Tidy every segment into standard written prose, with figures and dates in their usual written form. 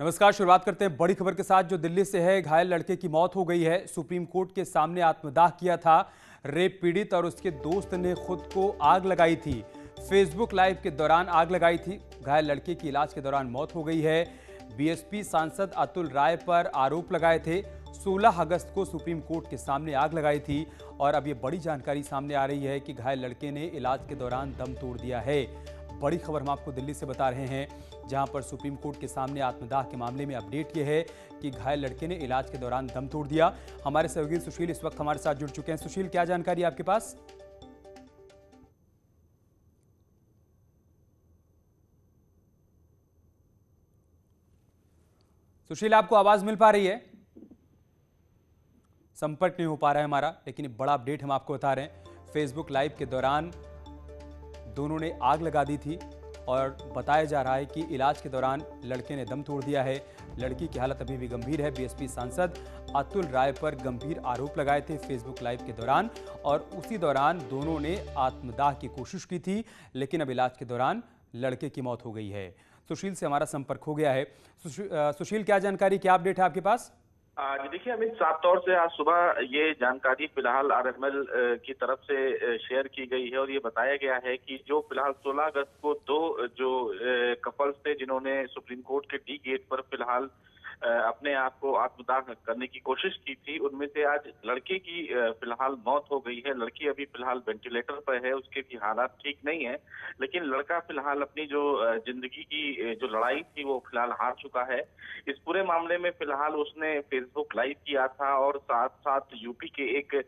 नमस्कार। शुरुआत करते हैं बड़ी खबर के साथ जो दिल्ली से है। घायल लड़के की मौत हो गई है। सुप्रीम कोर्ट के सामने आत्मदाह किया था। रेप पीड़ित और उसके दोस्त ने खुद को आग लगाई थी। फेसबुक लाइव के दौरान आग लगाई थी। घायल लड़के की इलाज के दौरान मौत हो गई है। बीएसपी सांसद अतुल राय पर आरोप लगाए थे। 16 अगस्त को सुप्रीम कोर्ट के सामने आग लगाई थी और अब ये बड़ी जानकारी सामने आ रही है कि घायल लड़के ने इलाज के दौरान दम तोड़ दिया है। बड़ी खबर हम आपको दिल्ली से बता रहे हैं, जहां पर सुप्रीम कोर्ट के सामने आत्मदाह के मामले में अपडेट ये है कि घायल लड़के ने इलाज के दौरान दम तोड़ दिया। हमारे सहयोगी सुशील इस वक्त हमारे साथ जुड़ चुके हैं। सुशील, क्या जानकारी है आपके पास? सुशील, आपको आवाज मिल पा रही है? संपर्क नहीं हो पा रहा है हमारा, लेकिन एक बड़ा अपडेट हम आपको बता रहे हैं। फेसबुक लाइव के दौरान दोनों ने आग लगा दी थी और बताया जा रहा है कि इलाज के दौरान लड़के ने दम तोड़ दिया है। लड़की की हालत अभी भी गंभीर है। बीएसपी सांसद अतुल राय पर गंभीर आरोप लगाए थे फेसबुक लाइव के दौरान और उसी दौरान दोनों ने आत्मदाह की कोशिश की थी, लेकिन अब इलाज के दौरान लड़के की मौत हो गई है। सुशील से हमारा संपर्क हो गया है। सुशील, क्या जानकारी, क्या अपडेट है आपके पास? जी देखिए अमित, साफ तौर से आज सुबह ये जानकारी फिलहाल आरएमएल की तरफ से शेयर की गई है और ये बताया गया है कि जो फिलहाल 16 अगस्त को दो जो कपल्स थे जिन्होंने सुप्रीम कोर्ट के डी गेट पर फिलहाल अपने आप को आत्मदाह करने की कोशिश की थी, उनमें से आज लड़के की फिलहाल मौत हो गई है। लड़की अभी फिलहाल वेंटिलेटर पर है, उसके भी हालात ठीक नहीं है, लेकिन लड़का फिलहाल अपनी जो जिंदगी की जो लड़ाई थी वो फिलहाल हार चुका है। इस पूरे मामले में फिलहाल उसने फेसबुक लाइव किया था और साथ साथ यूपी के एक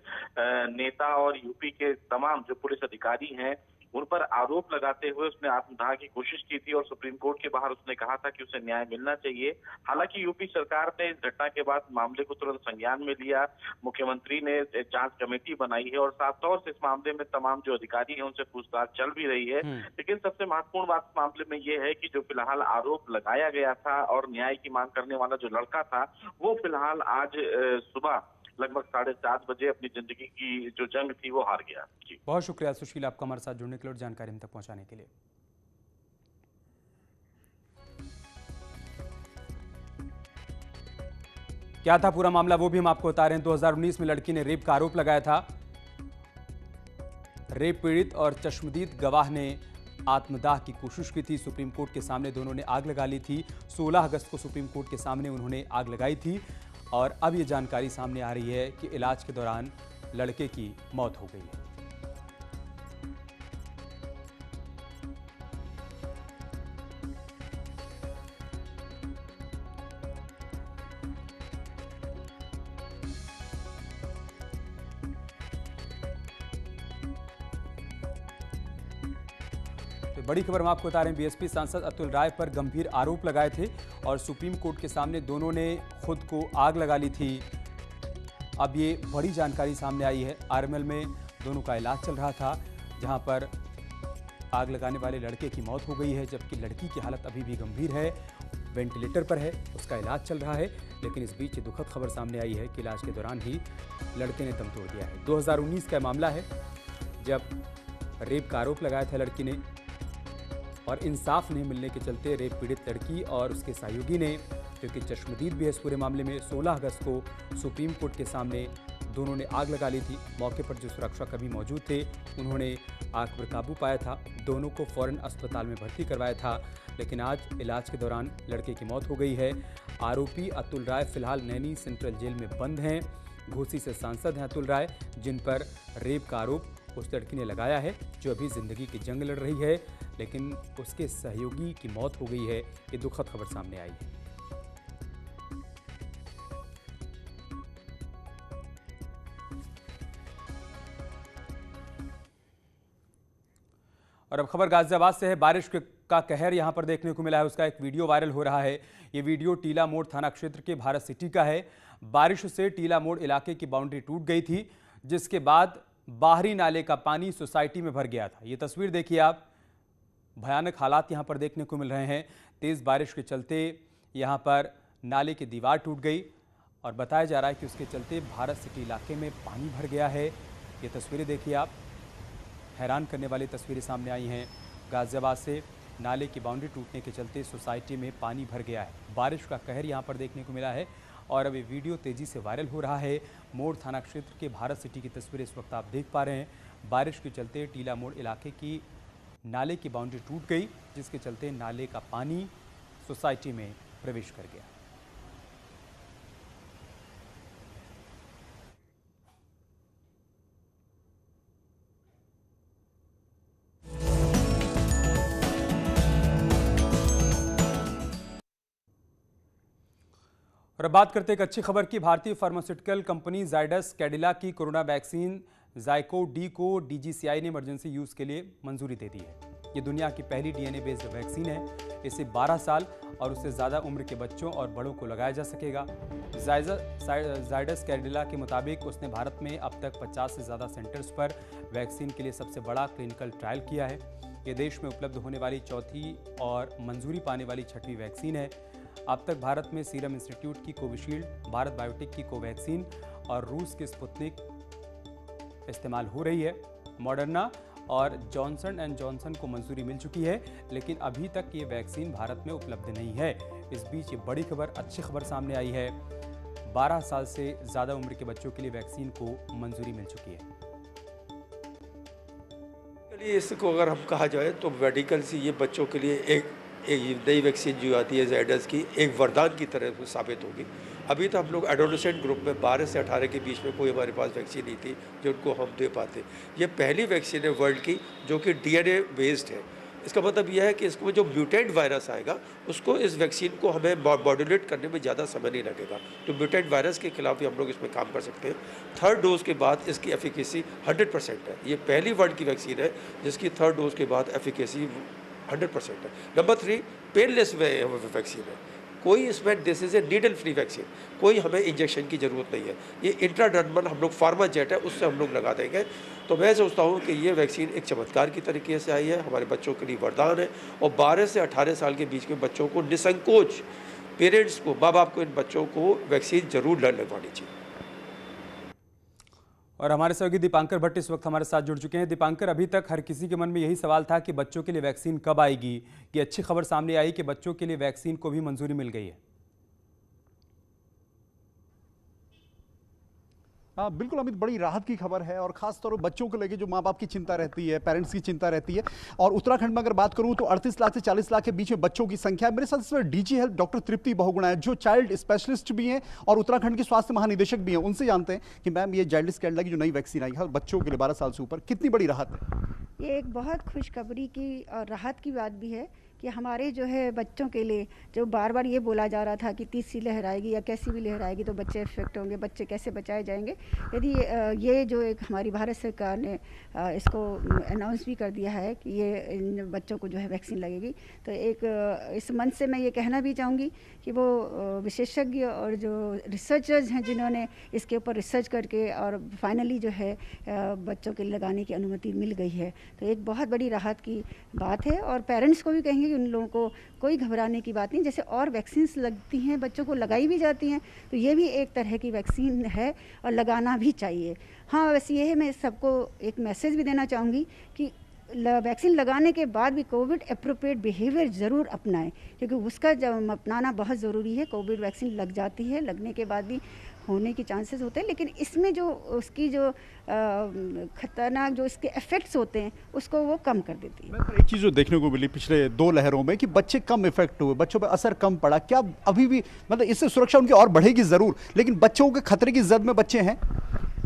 नेता और यूपी के तमाम जो पुलिस अधिकारी हैं उन पर आरोप लगाते हुए उसने आत्मदाह की कोशिश की थी और सुप्रीम कोर्ट के बाहर उसने कहा था कि उसे न्याय मिलना चाहिए। हालांकि यूपी सरकार ने इस घटना के बाद मामले को तुरंत संज्ञान में लिया। मुख्यमंत्री ने जांच कमेटी बनाई है और साफ तौर से इस मामले में तमाम जो अधिकारी हैं उनसे पूछताछ चल भी रही है। लेकिन सबसे महत्वपूर्ण बात इस मामले में यह है कि जो फिलहाल आरोप लगाया गया था और न्याय की मांग करने वाला जो लड़का था वो फिलहाल आज सुबह लगभग 7:30 बजे अपनी जिंदगी की जो जंग थी वो हार गया। जी, बहुत शुक्रिया सुशील, आपका हमारे साथ जुड़ने के लिए और जानकारी हम तक पहुंचाने के लिए। क्या था पूरा मामला वो भी हम आपको बता रहे हैं। 2019 में लड़की ने रेप का आरोप लगाया था। रेप पीड़ित और चश्मदीद गवाह ने आत्मदाह की कोशिश की थी। सुप्रीम कोर्ट के सामने दोनों ने आग लगा ली थी। 16 अगस्त को सुप्रीम कोर्ट के सामने उन्होंने आग लगाई थी और अब ये जानकारी सामने आ रही है कि इलाज के दौरान लड़के की मौत हो गई है। तो बड़ी खबर हम आपको बता रहे हैं, बीएसपी सांसद अतुल राय पर गंभीर आरोप लगाए थे और सुप्रीम कोर्ट के सामने दोनों ने खुद को आग लगा ली थी। अब ये बड़ी जानकारी सामने आई है। आरएमएल में दोनों का इलाज चल रहा था, जहां पर आग लगाने वाले लड़के की मौत हो गई है, जबकि लड़की की हालत अभी भी गंभीर है, वेंटिलेटर पर है, उसका इलाज चल रहा है। लेकिन इस बीच दुखद खबर सामने आई है कि इलाज के दौरान ही लड़के ने दम तोड़ दिया है। 2019 का मामला है, जब रेप का आरोप लगाया था लड़की ने और इंसाफ नहीं मिलने के चलते रेप पीड़ित लड़की और उसके सहयोगी ने, क्योंकि चश्मदीद भी है इस पूरे मामले में, 16 अगस्त को सुप्रीम कोर्ट के सामने दोनों ने आग लगा ली थी। मौके पर जो सुरक्षाकर्मी मौजूद थे उन्होंने आग पर काबू पाया था। दोनों को फौरन अस्पताल में भर्ती करवाया था, लेकिन आज इलाज के दौरान लड़के की मौत हो गई है। आरोपी अतुल राय फिलहाल नैनी सेंट्रल जेल में बंद हैं। घोसी से सांसद हैं अतुल राय, जिन पर रेप का आरोप उस लड़की ने लगाया है जो अभी जिंदगी की जंग लड़ रही है, लेकिन उसके सहयोगी की मौत हो गई है। ये दुखद खबर सामने आई है। और अब खबर गाजियाबाद से है। बारिश का कहर यहां पर देखने को मिला है, उसका एक वीडियो वायरल हो रहा है। ये वीडियो टीला मोड़ थाना क्षेत्र के भारत सिटी का है। बारिश से टीला मोड़ इलाके की बाउंड्री टूट गई थी, जिसके बाद बाहरी नाले का पानी सोसाइटी में भर गया था। ये तस्वीर देखिए आप, भयानक हालात यहां पर देखने को मिल रहे हैं। तेज बारिश के चलते यहां पर नाले की दीवार टूट गई और बताया जा रहा है कि उसके चलते भारत सिटी इलाके में पानी भर गया है। ये तस्वीरें देखिए आप, हैरान करने वाली तस्वीरें सामने आई हैं गाजियाबाद से। नाले की बाउंड्री टूटने के चलते सोसाइटी में पानी भर गया है। बारिश का कहर यहां पर देखने को मिला है और अब ये वीडियो तेजी से वायरल हो रहा है। मोड़ थाना क्षेत्र के भारत सिटी की तस्वीरें इस वक्त आप देख पा रहे हैं। बारिश के चलते टीला मोड़ इलाके की नाले की बाउंड्री टूट गई, जिसके चलते नाले का पानी सोसाइटी में प्रवेश कर गया। और अब बात करते हैं एक अच्छी खबर की। भारतीय फार्मास्यूटिकल कंपनी जायडस कैडिला की कोरोना वैक्सीन ज़ाइकोव डी को डीजीसीआई ने इमरजेंसी यूज़ के लिए मंजूरी दे दी है। ये दुनिया की पहली डीएनए बेस्ड वैक्सीन है। इसे 12 साल और उससे ज़्यादा उम्र के बच्चों और बड़ों को लगाया जा सकेगा। जायडस कैडिला के मुताबिक उसने भारत में अब तक 50 से ज़्यादा सेंटर्स पर वैक्सीन के लिए सबसे बड़ा क्लिनिकल ट्रायल किया है। ये देश में उपलब्ध होने वाली चौथी और मंजूरी पाने वाली छठवीं वैक्सीन है। अब तक भारत में सीरम इंस्टीट्यूट की कोविशील्ड, भारत बायोटेक की कोवैक्सीन और रूस की स्पुतनिक इस्तेमाल हो रही है। मॉडर्ना और जॉनसन एंड जॉनसन को मंजूरी मिल चुकी है, लेकिन अभी तक ये वैक्सीन भारत में उपलब्ध नहीं है। इस बीच ये बड़ी खबर, अच्छी खबर सामने आई है। 12 साल से ज़्यादा उम्र के बच्चों के लिए वैक्सीन को मंजूरी मिल चुकी है। इसको अगर हम कहा जाए तो मेडिकल से ये बच्चों के लिए एक नई वैक्सीन जो आती है जायडस की, एक वरदान की तरह साबित होगी। अभी तो हम लोग एडोलेसेंट ग्रुप में 12 से 18 के बीच में कोई हमारे पास वैक्सीन नहीं थी जो उनको हम दे पाते। ये पहली वैक्सीन है वर्ल्ड की जो कि डीएनए बेस्ड है। इसका मतलब यह है कि इसको जो म्यूटेंट वायरस आएगा उसको इस वैक्सीन को हमें मॉड्यूलेट करने में ज़्यादा समय नहीं लगेगा, तो म्यूटेंट वायरस के खिलाफ भी हम लोग इसमें काम कर सकते हैं। थर्ड डोज के बाद इसकी एफिकेसी 100% है। ये पहली वर्ल्ड की वैक्सीन है जिसकी थर्ड डोज के बाद एफिकेसी 100% है। नंबर 3, पेनलेस वैक्सीन है। कोई इसमें this is a needle free vaccine, कोई हमें इंजेक्शन की ज़रूरत नहीं है। ये इंट्राडर्मल हम लोग फार्मा जेट है उससे हम लोग लगा देंगे। तो मैं सोचता हूँ कि ये वैक्सीन एक चमत्कार की तरीके से आई है, हमारे बच्चों के लिए वरदान है। और 12 से 18 साल के बीच के बच्चों को निसंकोच, पेरेंट्स को, माँ बाप को इन बच्चों को वैक्सीन जरूर लगवानी चाहिए। और हमारे सहयोगी दीपांकर भट्ट इस वक्त हमारे साथ जुड़ चुके हैं। दीपांकर, अभी तक हर किसी के मन में यही सवाल था कि बच्चों के लिए वैक्सीन कब आएगी। ये अच्छी खबर सामने आई कि बच्चों के लिए वैक्सीन को भी मंजूरी मिल गई है। हाँ बिल्कुल अमित, बड़ी राहत की खबर है और खास तौर पर बच्चों को लेकर जो माँ बाप की चिंता रहती है, पेरेंट्स की चिंता रहती है। और उत्तराखंड में अगर बात करूं तो 38 लाख से 40 लाख के बीच में बच्चों की संख्या है। मेरे साथ इसमें डीजी हेल्थ डॉक्टर तृप्ति बहुगुणा है जो चाइल्ड स्पेशलिस्ट भी हैं और उत्तराखंड के स्वास्थ्य महानिदेशक भी हैं। उनसे जानते हैं कि मैम ये जायडस कैडिला की जो नई वैक्सीन आई है बच्चों के लिए 12 साल से ऊपर, कितनी बड़ी राहत है? ये एक बहुत खुशखबरी की और राहत की बात भी है कि हमारे जो है बच्चों के लिए जो बार बार ये बोला जा रहा था कि तीसरी लहर आएगी या कैसी भी लहर आएगी तो बच्चे इफेक्ट होंगे, बच्चे कैसे बचाए जाएंगे। यदि ये जो एक हमारी भारत सरकार ने इसको अनाउंस भी कर दिया है कि ये इन बच्चों को जो है वैक्सीन लगेगी, तो एक इस मंच से मैं ये कहना भी चाहूँगी कि वो विशेषज्ञ और जो रिसर्चर्स हैं जिन्होंने इसके ऊपर रिसर्च करके और फाइनली जो है बच्चों के लिए लगाने की अनुमति मिल गई है, तो एक बहुत बड़ी राहत की बात है। और पेरेंट्स को भी कहेंगे उन लोगों को कोई घबराने की बात नहीं, जैसे और वैक्सीन्स लगती हैं बच्चों को लगाई भी जाती हैं, तो ये भी एक तरह की वैक्सीन है और लगाना भी चाहिए। हाँ बस ये है, मैं सबको एक मैसेज भी देना चाहूँगी कि वैक्सीन लगाने के बाद भी कोविड अप्रोप्रिएट बिहेवियर ज़रूर अपनाएं, क्योंकि उसका जब अपनाना बहुत ज़रूरी है। कोविड वैक्सीन लग जाती है, लगने के बाद भी होने के चांसेस होते हैं, लेकिन इसमें जो उसकी जो खतरनाक जो इसके इफेक्ट्स होते हैं उसको वो कम कर देती है। एक चीज़ जो देखने को मिली पिछले 2 लहरों में कि बच्चे कम इफेक्ट हुए, बच्चों पर असर कम पड़ा। क्या अभी भी मतलब इससे सुरक्षा उनकी और बढ़ेगी ज़रूर, लेकिन बच्चों के खतरे की जद में बच्चे हैं?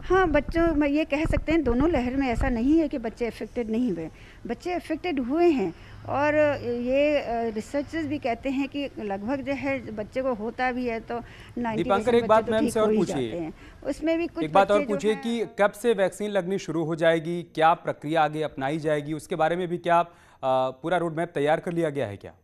हाँ बच्चों में ये कह सकते हैं दोनों लहर में ऐसा नहीं है कि बच्चे अफेक्टेड नहीं हुए, बच्चे अफेक्टेड हुए हैं। और ये रिसर्चर्स भी कहते हैं कि लगभग जो है बच्चे को होता भी है तो 90% दीपांकर एक बात मैम से और पूछिए, उसमें भी कुछ एक बात और पूछिए कि कब से वैक्सीन लगनी शुरू हो जाएगी, क्या प्रक्रिया आगे अपनाई जाएगी, उसके बारे में भी क्या पूरा रोड मैप तैयार कर लिया गया है क्या?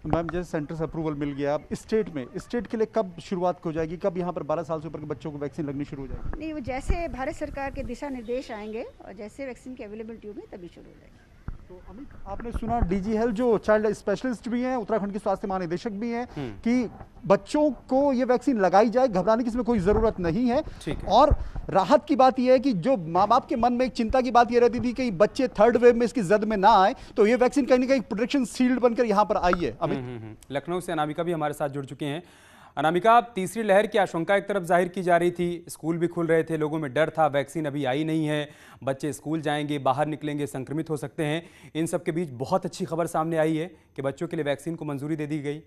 मैम जैसे सेंटर से अप्रूवल मिल गया, अब स्टेट के लिए कब शुरुआत हो जाएगी, कब यहाँ पर 12 साल से ऊपर के बच्चों को वैक्सीन लगनी शुरू हो जाएगी? नहीं, वो जैसे भारत सरकार के दिशा निर्देश आएंगे और जैसे वैक्सीन की अवेलेबिलिटी होगी तभी शुरू हो जाएगी। तो अमित, आपने सुना डीजी हेल्थ जो चाइल्ड स्पेशलिस्ट भी हैं, उत्तराखंड के स्वास्थ्य महानिदेशक भी हैं कि बच्चों को ये वैक्सीन लगाई जाए, घबराने की इसमें कोई जरूरत नहीं है। और राहत की बात यह है कि जो माँ बाप के मन में एक चिंता की बात यह रहती थी कि बच्चे थर्ड वेव में इसकी जद में ना आए, तो ये वैक्सीन कहीं ना कहीं प्रोटेक्शन शील्ड बनकर यहाँ पर आई है। अमित, लखनऊ से अनामिका भी हमारे साथ जुड़ चुके हैं। अनामिका, तीसरी लहर की आशंका एक तरफ जाहिर की जा रही थी, स्कूल भी खुल रहे थे, लोगों में डर था, वैक्सीन अभी आई नहीं है, बच्चे स्कूल जाएंगे, बाहर निकलेंगे, संक्रमित हो सकते हैं। इन सब के बीच बहुत अच्छी खबर सामने आई है कि बच्चों के लिए वैक्सीन को मंजूरी दे दी गई।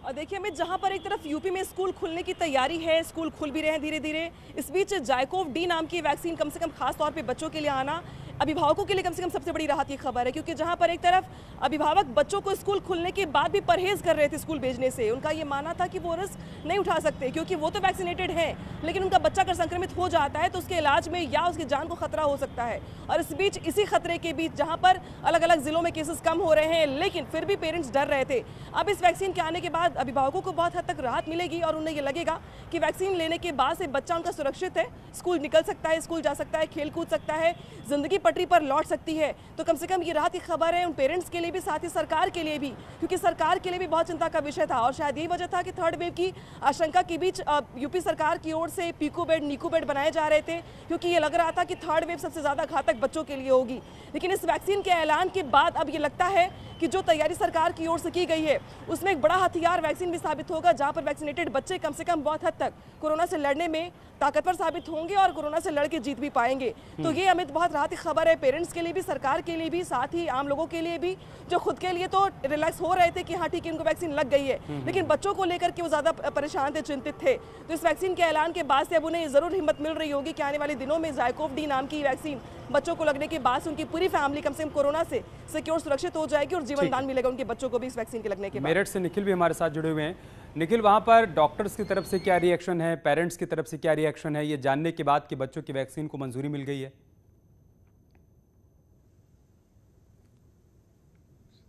और देखिए अमित, जहां पर एक तरफ यूपी में स्कूल खुलने की तैयारी है, स्कूल खुल भी रहे हैं धीरे धीरे, इस बीच जायकोव डी नाम की वैक्सीन कम से कम खास तौर पे बच्चों के लिए आना अभिभावकों के लिए कम से कम सबसे बड़ी राहत की खबर है, क्योंकि जहां पर एक तरफ अभिभावक बच्चों को स्कूल खुलने के बाद भी परहेज कर रहे थे स्कूल भेजने से, उनका ये मानना था कि वो रिस्क नहीं उठा सकते क्योंकि वो तो वैक्सीनेटेड है, लेकिन उनका बच्चा अगर संक्रमित हो जाता है तो उसके इलाज में या उसकी जान को खतरा हो सकता है। और इस बीच इसी खतरे के बीच जहां पर अलग अलग जिलों में केसेस कम हो रहे हैं, लेकिन फिर भी पेरेंट्स डर रहे थे। अब इस वैक्सीन के आने के बाद अभिभावकों को बहुत हद तक राहत मिलेगी और उन्हें ये लगेगा कि वैक्सीन लेने के बाद से बच्चा उनका सुरक्षित है, स्कूल निकल सकता है, स्कूल जा सकता है, खेल कूद सकता है, जिंदगी पटरी पर लौट सकती है। तो कम से कम ये राहत की खबर है उन पेरेंट्स के लिए भी, साथ ही सरकार के लिए भी, क्योंकि सरकार के लिए भी बहुत चिंता का विषय था और शायद यही वजह था कि थर्ड वेव की आशंका के बीच यूपी सरकार की ओर से पीको बेड, नीको बेड बनाए जा रहे थे, क्योंकि ये लग रहा था कि थर्ड वेव सबसे ज्यादा घातक बच्चों के लिए होगी। लेकिन इस वैक्सीन के ऐलान के बाद अब ये लगता है कि जो तैयारी सरकार की ओर से की गई है उसमें एक बड़ा हथियार वैक्सीन भी साबित होगा, जहां पर वैक्सीनेटेड बच्चे कम से कम बहुत हद तक कोरोना से लड़ने में ताकतवर साबित होंगे और कोरोना से लड़के जीत भी पाएंगे। तो ये अमित बहुत राहत की खबर है पेरेंट्स के लिए भी, सरकार के लिए भी, साथ ही आम लोगों के लिए भी, जो खुद के लिए तो रिलैक्स हो रहे थे कि हाँ ठीक है इनको वैक्सीन लग गई है, लेकिन बच्चों को लेकर के वो ज्यादा परेशान थे, चिंतित थे। तो इस वैक्सीन के ऐलान के बाद से अब उन्हें जरूर हिम्मत मिल रही होगी कि आने वाले दिनों में जायकोव डी नाम की वैक्सीन बच्चों को लगने के बाद से उनकी पूरी फैमिली कम से कम कोरोना से सिक्योर, सुरक्षित हो जाएगी और जीवन दान मिलेगा उनके बच्चों को भी इस वैक्सीन के लगने के बाद। मेरठ से निखिल भी हमारे साथ जुड़े हुए हैं। निखिल, वहां पर डॉक्टर्स की तरफ से क्या रिएक्शन है, पेरेंट्स की तरफ से क्या रिएक्शन है, ये जानने के बाद कि बच्चों की वैक्सीन को मंजूरी मिल गई है?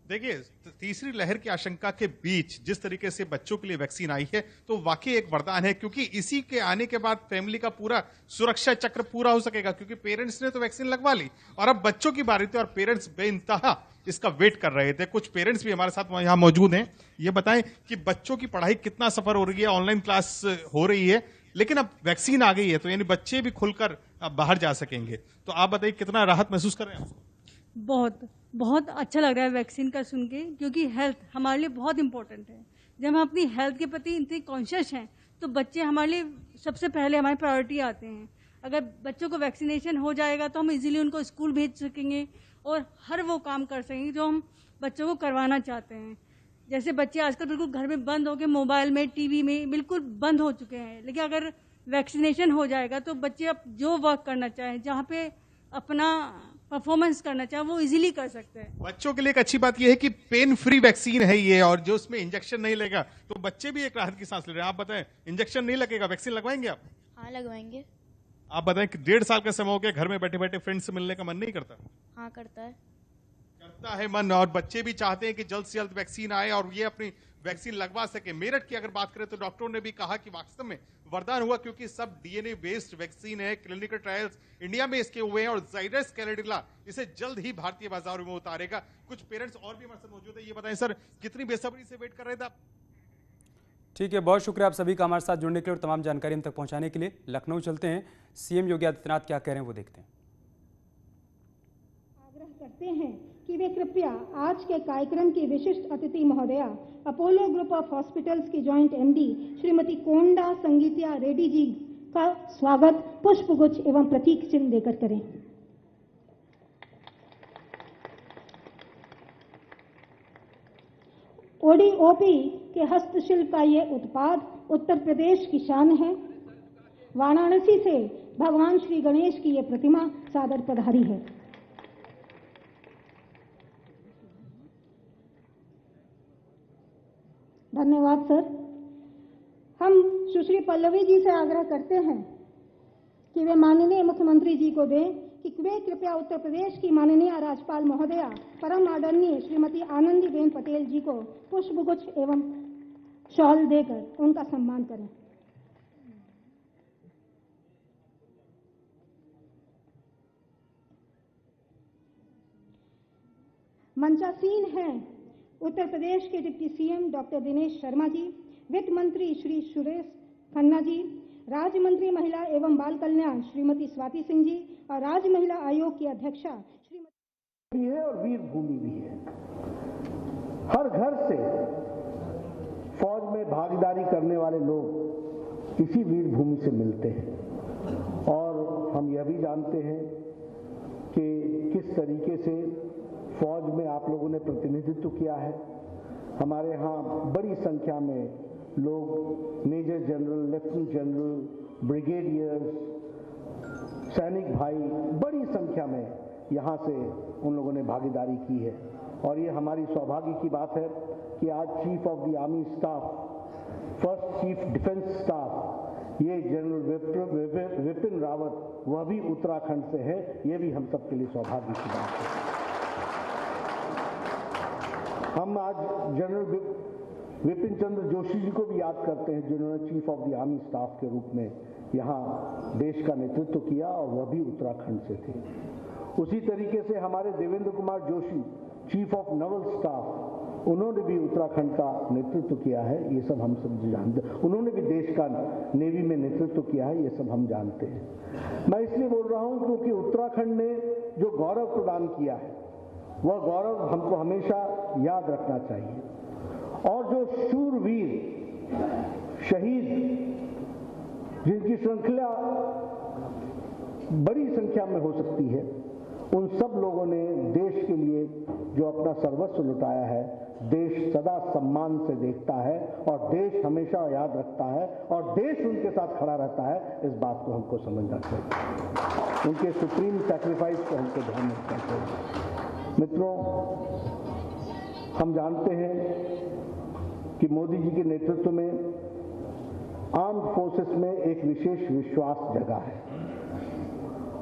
देखिए, तीसरी लहर की आशंका के बीच जिस तरीके से बच्चों के लिए वैक्सीन आई है तो वाकई एक वरदान है, क्योंकि इसी के आने के बाद फैमिली का पूरा सुरक्षा चक्र पूरा हो सकेगा, क्योंकि पेरेंट्स ने तो वैक्सीन लगवा ली और अब बच्चों की बारी थी और पेरेंट्स बेइंतहा इसका वेट कर रहे थे। कुछ पेरेंट्स भी हमारे साथ यहाँ मौजूद हैं, ये बताएं कि बच्चों की पढ़ाई कितना सफर हो रही है, ऑनलाइन क्लास हो रही है, लेकिन अब वैक्सीन आ गई है तो यानी बच्चे भी खुलकर अब बाहर जा सकेंगे। तो आप बताइए कितना राहत महसूस कर रहे हैं? बहुत बहुत अच्छा लग रहा है वैक्सीन का सुन के, क्योंकि हेल्थ हमारे लिए बहुत इंपॉर्टेंट है। जब हम अपनी हेल्थ के प्रति इतने कॉन्शियस हैं तो बच्चे हमारे लिए सबसे पहले हमारी प्रायोरिटी आते हैं। अगर बच्चों को वैक्सीनेशन हो जाएगा तो हम इजीली उनको स्कूल भेज सकेंगे और हर वो काम कर सकेंगे जो हम बच्चों को करवाना चाहते हैं। जैसे बच्चे आजकल बिल्कुल घर में बंद हो के मोबाइल में, टीवी में बिल्कुल बंद हो चुके हैं, लेकिन अगर वैक्सीनेशन हो जाएगा तो बच्चे अब जो वर्क करना चाहें, जहाँ पे अपना परफॉर्मेंस करना चाहे वो इजीली कर सकते हैं। बच्चों के लिए एक अच्छी बात यह है कि पेन फ्री वैक्सीन है ये, और जो उसमें इंजेक्शन नहीं लगेगा तो बच्चे भी एक राहत की सांस ले रहे हैं। आप बताएं, इंजेक्शन नहीं लगेगा, वैक्सीन लगवाएंगे आप? हाँ लगवाएंगे। आप बताएं कि 1.5 साल का समय हो गया, घर में बैठे बैठे फ्रेंड से मिलने का मन नहीं करता? हाँ करता है। करता है मन, और बच्चे भी चाहते हैं कि जल्द से जल्द वैक्सीन आए और ये अपनी वैक्सीन लगवा सके। मेरठ की अगर बात करें तो डॉक्टरों ने भी कहा कि वास्तव में वरदान हुआ, क्योंकि सब डीएनए बेस्ड वैक्सीन है, क्लिनिकल ट्रायल्स इंडिया में इसके हुए हैं और जाइडस कैडिला इसे जल्द ही भारतीय बाजारों में उतारेगा। कुछ पेरेंट्स और भी हमारे साथ मौजूद है, ये बताएं सर कितनी बेसब्री से वेट कर रहे थे आप? ठीक है, बहुत शुक्रिया आप सभी का हमारे साथ जुड़ने के लिए और तमाम जानकारी हम तक पहुंचाने के लिए। लखनऊ चलते हैं, सीएम योगी आदित्यनाथ क्या कह रहे हैं वो देखते हैं। आग्रह करते हैं कि वे कृपया आज के कार्यक्रम की विशिष्ट अतिथि महोदया अपोलो ग्रुप ऑफ हॉस्पिटल्स की जॉइंट एमडी श्रीमती कोंडा संगीतिया रेड्डी जी का स्वागत पुष्पगुच्छ एवं प्रतीक चिन्ह देकर करें। ओडीओपी के हस्तशिल्प का ये उत्पाद उत्तर प्रदेश की शान है। वाराणसी से भगवान श्री गणेश की ये प्रतिमा सादर पधारी है। धन्यवाद सर। हम सुश्री पल्लवी जी से आग्रह करते हैं कि वे माननीय मुख्यमंत्री जी को दें कि वे कृपया उत्तर प्रदेश की माननीय राज्यपाल महोदया परम आदरणीय श्रीमती आनंदीबेन पटेल जी को पुष्पगुच्छ एवं शॉल देकर उनका सम्मान करें। मंचासीन हैं उत्तर प्रदेश के deputy CM doctor Dinesh Sharma ji, वित्त मंत्री श्री सुरेश खन्ना जी, राज्य मंत्री महिला एवं बाल कल्याण श्रीमती स्वाति सिंह जी और राज्य महिला आयोग की अध्यक्षा श्रीमती भी है और वीर भूमि भी है। हर घर से फौज में भागीदारी करने वाले लोग इसी वीर भूमि से मिलते हैं और हम यह भी जानते हैं कि किस तरीके से फौज में आप लोगों ने प्रतिनिधित्व किया है। हमारे यहाँ बड़ी संख्या में लोग major general, lieutenant general, brigadiers, सैनिक भाई बड़ी संख्या में यहाँ से उन लोगों ने भागीदारी की है और ये हमारी सौभाग्य की बात है कि आज chief of the army staff, first chief defence staff, ये जनरल विपिन रावत, वह भी उत्तराखंड से है। ये भी हम सबके लिए सौभाग्य की बात है। हम आज जनरल विपिन चंद्र जोशी जी को भी याद करते हैं जिन्होंने chief of the army staff के रूप में यहाँ देश का नेतृत्व किया और वह भी उत्तराखंड से थे। उसी तरीके से हमारे Devendra Kumar Joshi, chief of naval staff, उन्होंने भी उत्तराखंड का नेतृत्व किया है। ये सब हम सब जानते हैं। उन्होंने भी देश का नेवी में नेतृत्व किया है। ये सब हम जानते हैं। मैं इसलिए बोल रहा हूँ क्योंकि उत्तराखंड ने जो गौरव प्रदान किया है वह गौरव हमको हमेशा याद रखना चाहिए और जो शूरवीर शहीद जिनकी श्रृंखला बड़ी संख्या में हो सकती है, उन सब लोगों ने देश के लिए जो अपना सर्वस्व लुटाया है, देश सदा सम्मान से देखता है और देश हमेशा याद रखता है और देश उनके साथ खड़ा रहता है। इस बात को हमको समझना चाहिए। उनके सुप्रीम सैक्रिफाइस को हमको ध्यान में रखना चाहिए। मित्रों, हम जानते हैं कि मोदी जी के नेतृत्व में आर्म्ड फोर्सेस में एक विशेष विश्वास जगा है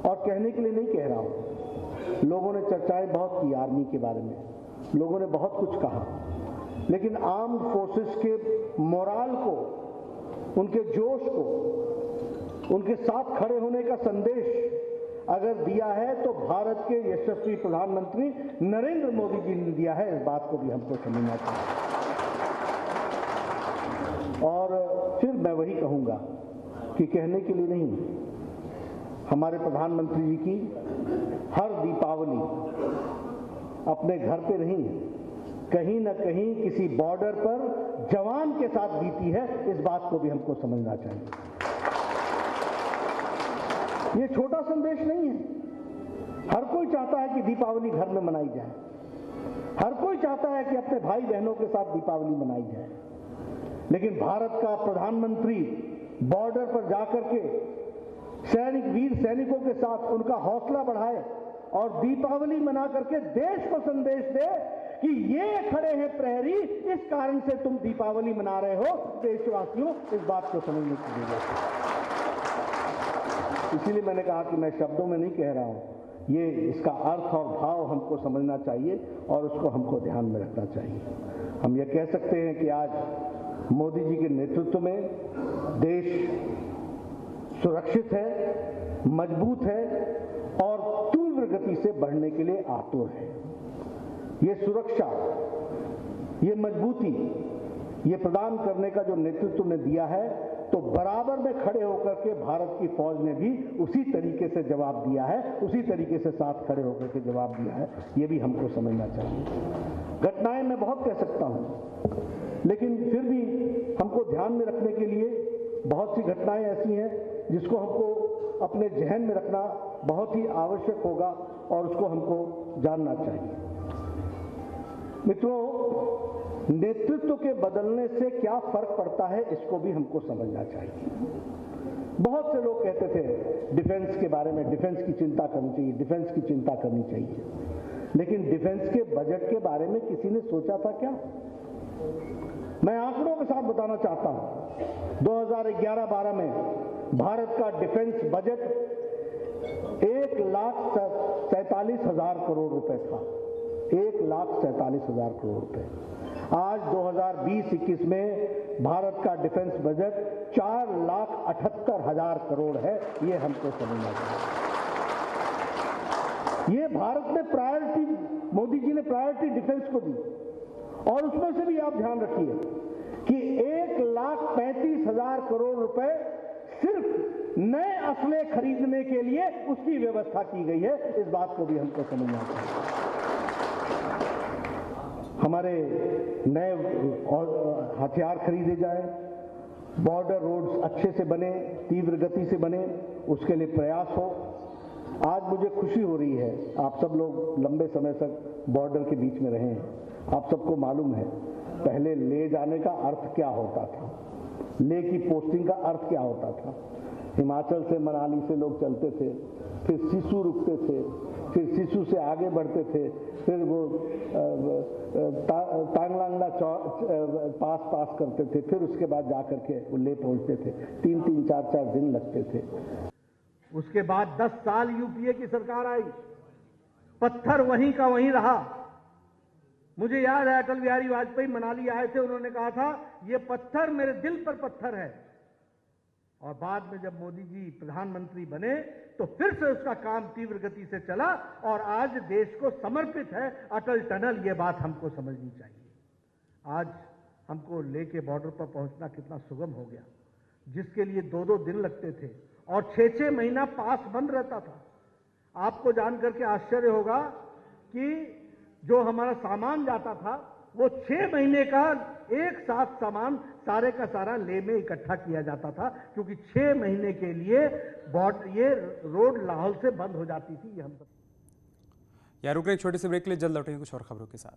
और कहने के लिए नहीं कह रहा हूं। लोगों ने चर्चाएं बहुत की आर्मी के बारे में, लोगों ने बहुत कुछ कहा, लेकिन आर्म्ड फोर्सेस के मोराल को, उनके जोश को, उनके साथ खड़े होने का संदेश अगर दिया है तो भारत के यशस्वी प्रधानमंत्री नरेंद्र मोदी जी ने दिया है। इस बात को भी हमको समझना चाहिए। और फिर मैं वही कहूंगा कि कहने के लिए नहीं, हमारे प्रधानमंत्री जी की हर दीपावली अपने घर पे नहीं, कहीं न कहीं किसी बॉर्डर पर जवान के साथ बीती है। इस बात को भी हमको समझना चाहिए। ये छोटा संदेश नहीं है। हर कोई चाहता है कि दीपावली घर में मनाई जाए, हर कोई चाहता है कि अपने भाई बहनों के साथ दीपावली मनाई जाए, लेकिन भारत का प्रधानमंत्री बॉर्डर पर जाकर के वीर सैनिकों के साथ उनका हौसला बढ़ाए और दीपावली मना करके देश को संदेश दे कि ये खड़े हैं प्रहरी, इस कारण से तुम दीपावली मना रहे हो। देशवासियों, इस बात को समझने की जरूरत है। इसीलिए मैंने कहा कि मैं शब्दों में नहीं कह रहा हूं, ये इसका अर्थ और भाव हमको समझना चाहिए और उसको हमको ध्यान में रखना चाहिए। हम ये कह सकते हैं कि आज मोदी जी के नेतृत्व में देश सुरक्षित है, मजबूत है और तीव्र गति से बढ़ने के लिए आतुर है। ये सुरक्षा, ये मजबूती, ये प्रदान करने का जो नेतृत्व ने दिया है, तो बराबर में खड़े होकर के भारत की फौज ने भी उसी तरीके से जवाब दिया है, उसी तरीके से साथ खड़े होकर के जवाब दिया है। ये भी हमको समझना चाहिए। घटनाएं मैं बहुत कह सकता हूं, लेकिन फिर भी हमको ध्यान में रखने के लिए बहुत सी घटनाएं ऐसी हैं जिसको हमको अपने जहन में रखना बहुत ही आवश्यक होगा और उसको हमको जानना चाहिए। मित्रों, नेतृत्व के बदलने से क्या फर्क पड़ता है, इसको भी हमको समझना चाहिए। बहुत से लोग कहते थे डिफेंस के बारे में, डिफेंस की चिंता करनी चाहिए, डिफेंस की चिंता करनी चाहिए, लेकिन डिफेंस के बजट के बारे में किसी ने सोचा था क्या? मैं आंकड़ों के साथ बताना चाहता हूं। 2011-12 में भारत का डिफेंस बजट 1,47,000 करोड़ रुपए था। 1,47,000 करोड़ रुपए। आज 2020-21 में भारत का डिफेंस बजट 4,78,000 करोड़ है। ये हमको समझना चाहिए। ये भारत ने प्रायोरिटी मोदी जी ने प्रायोरिटी डिफेंस को दी, और उसमें से भी आप ध्यान रखिए कि 1,35,000 करोड़ रुपए सिर्फ नए असले खरीदने के लिए उसकी व्यवस्था की गई है। इस बात को भी हमको समझना चाहिए। हमारे नए हथियार खरीदे जाए, बॉर्डर रोड्स अच्छे से बने, तीव्र गति से बने, उसके लिए प्रयास हो। आज मुझे खुशी हो रही है, आप सब लोग लंबे समय तक बॉर्डर के बीच में रहे हैं, आप सबको मालूम है पहले ले जाने का अर्थ क्या होता था, ले की पोस्टिंग का अर्थ क्या होता था। हिमाचल से मनाली से लोग चलते थे, फिर सिसु रुकते थे, फिर सिसु से आगे बढ़ते थे, फिर वो तांगलांगला पास करते थे, फिर उसके बाद जाकर के वो ले पहुंचते थे। 3-3, 4-4 दिन लगते थे। उसके बाद 10 साल यूपीए की सरकार आई, पत्थर वहीं का वहीं रहा। मुझे याद है अटल बिहारी वाजपेयी मनाली आए थे, उन्होंने कहा था ये पत्थर मेरे दिल पर पत्थर है। और बाद में जब मोदी जी प्रधानमंत्री बने तो फिर से उसका काम तीव्र गति से चला और आज देश को समर्पित है अटल टनल। ये बात हमको समझनी चाहिए। आज हमको लेके बॉर्डर पर पहुंचना कितना सुगम हो गया, जिसके लिए 2-2 दिन लगते थे और 6-6 महीना पास बंद रहता था। आपको जानकर के आश्चर्य होगा कि जो हमारा सामान जाता था वो 6 महीने का एक साथ सामान सारे का सारा ले में इकट्ठा किया जाता था, क्योंकि 6 महीने के लिए ये रोड लाहौल से बंद हो जाती थी। ये हम सब यार रुक रहे एक छोटे से ब्रेक के लिए, जल्द लौटेंगे कुछ और खबरों के साथ।